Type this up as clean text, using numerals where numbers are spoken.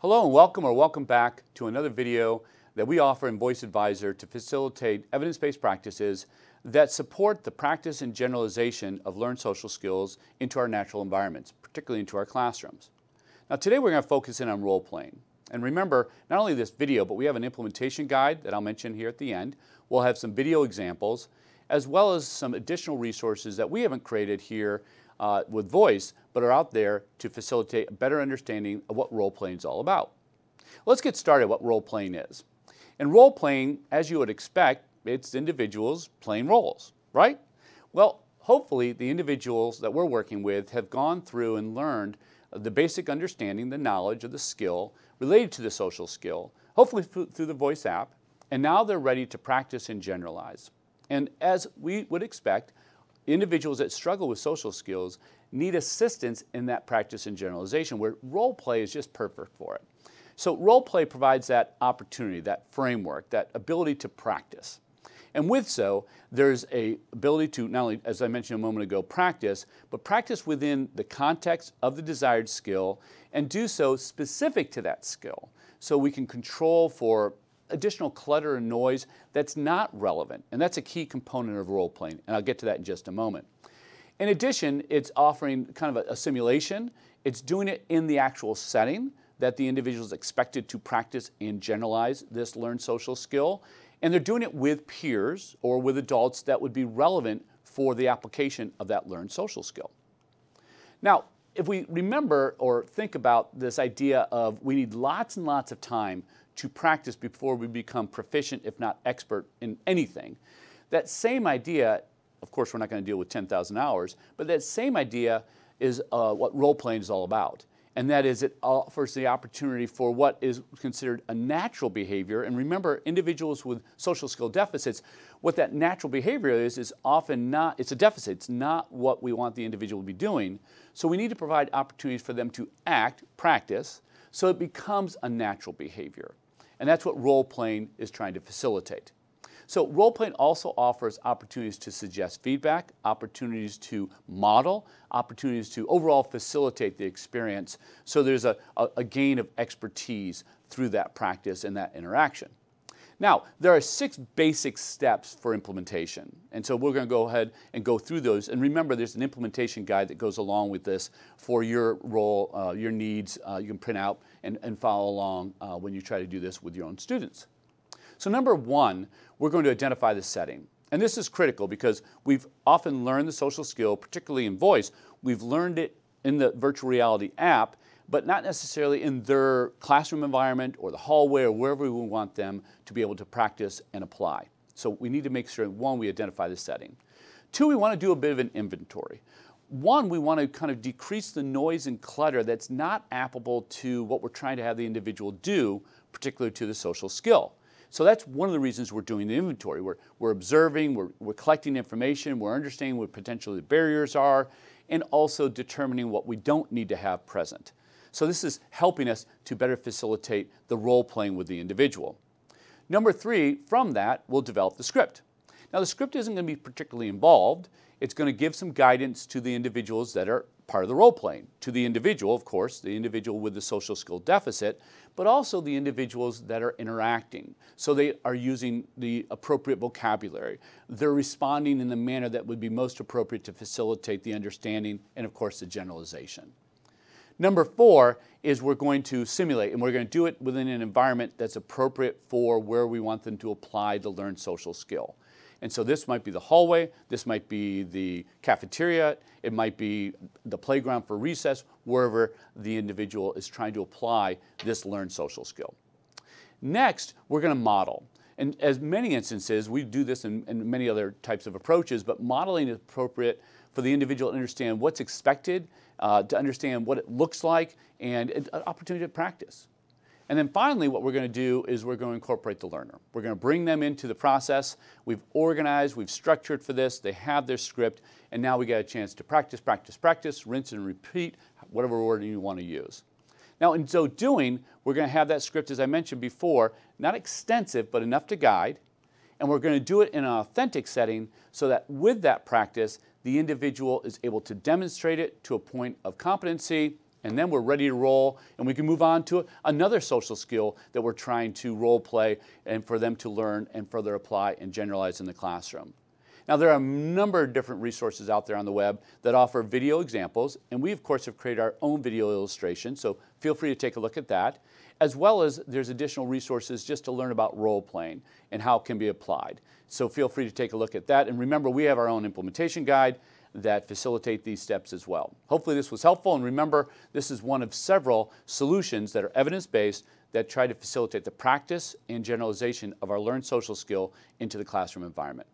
Hello and welcome or welcome back to another video that we offer in Voice Advisor to facilitate evidence-based practices that support the practice and generalization of learned social skills into our natural environments, particularly into our classrooms. Now today we're going to focus in on role-playing. And remember, not only this video, but we have an implementation guide that I'll mention here at the end. We'll have some video examples, as well as some additional resources that we haven't created here with Voice, but are out there to facilitate a better understanding of what role-playing is all about. Let's get started what role-playing is. And role-playing, as you would expect, it's individuals playing roles, right? Well, hopefully the individuals that we're working with have gone through and learned the basic understanding, the knowledge of the skill related to the social skill, hopefully through the Voice app, and now they're ready to practice and generalize. And as we would expect, individuals that struggle with social skills need assistance in that practice and generalization, where role play is just perfect for it. So role play provides that opportunity, that framework, that ability to practice. And with so, there's a ability to not only, as I mentioned a moment ago, practice, but practice within the context of the desired skill and do so specific to that skill. So we can control for additional clutter and noise that's not relevant. And that's a key component of role playing. And I'll get to that in just a moment. In addition, it's offering kind of a simulation. It's doing it in the actual setting that the individual is expected to practice and generalize this learned social skill. And they're doing it with peers or with adults that would be relevant for the application of that learned social skill. Now, if we remember or think about this idea of we need lots and lots of time to practice before we become proficient, if not expert, in anything, that same idea, of course we're not going to deal with 10,000 hours, but that same idea is what role-playing is all about. And that is, it offers the opportunity for what is considered a natural behavior. And remember, individuals with social skill deficits, what that natural behavior is often not, it's a deficit. It's not what we want the individual to be doing. So we need to provide opportunities for them to act, practice, so it becomes a natural behavior. And that's what role-playing is trying to facilitate. So role-playing also offers opportunities to suggest feedback, opportunities to model, opportunities to overall facilitate the experience, so there's a gain of expertise through that practice and that interaction. Now, there are 6 basic steps for implementation, and so we're going to go ahead and go through those. And remember, there's an implementation guide that goes along with this for your role, your needs. You can print out and follow along when you try to do this with your own students. So number 1, we're going to identify the setting. And this is critical because we've often learned the social skill, particularly in Voice. We've learned it in the virtual reality app, but not necessarily in their classroom environment or the hallway or wherever we want them to be able to practice and apply. So we need to make sure, 1, we identify the setting. 2, we want to do a bit of an inventory. 1, we want to kind of decrease the noise and clutter that's not applicable to what we're trying to have the individual do, particularly to the social skill. So that's one of the reasons we're doing the inventory. We're observing, we're collecting information, we're understanding what potentially the barriers are, and also determining what we don't need to have present. So this is helping us to better facilitate the role playing with the individual. Number 3, from that, we'll develop the script. Now the script isn't going to be particularly involved. It's going to give some guidance to the individuals that are part of the role playing. To the individual, of course, the individual with the social skill deficit, but also the individuals that are interacting. So they are using the appropriate vocabulary. They're responding in the manner that would be most appropriate to facilitate the understanding and, of course, the generalization. Number 4 is we're going to simulate, and we're going to do it within an environment that's appropriate for where we want them to apply the learned social skill. And so this might be the hallway, this might be the cafeteria, it might be the playground for recess, wherever the individual is trying to apply this learned social skill. Next, we're going to model. And as many instances, we do this in many other types of approaches, but modeling is appropriate for the individual to understand what's expected, to understand what it looks like, and an opportunity to practice. And then finally, what we're going to do is we're going to incorporate the learner. We're going to bring them into the process. We've organized, we've structured for this, they have their script, and now we get a chance to practice, practice, practice, rinse and repeat, whatever word you want to use. Now, in so doing, we're going to have that script, as I mentioned before, not extensive, but enough to guide, and we're going to do it in an authentic setting so that with that practice, the individual is able to demonstrate it to a point of competency and then we're ready to roll, and we can move on to another social skill that we're trying to role play and for them to learn and further apply and generalize in the classroom. Now, there are a number of different resources out there on the web that offer video examples, and we, of course, have created our own video illustration, so feel free to take a look at that, as well as there's additional resources just to learn about role playing and how it can be applied. So feel free to take a look at that, and remember, we have our own implementation guide that facilitate these steps as well. Hopefully this was helpful, and remember, this is one of several solutions that are evidence-based that try to facilitate the practice and generalization of our learned social skill into the classroom environment.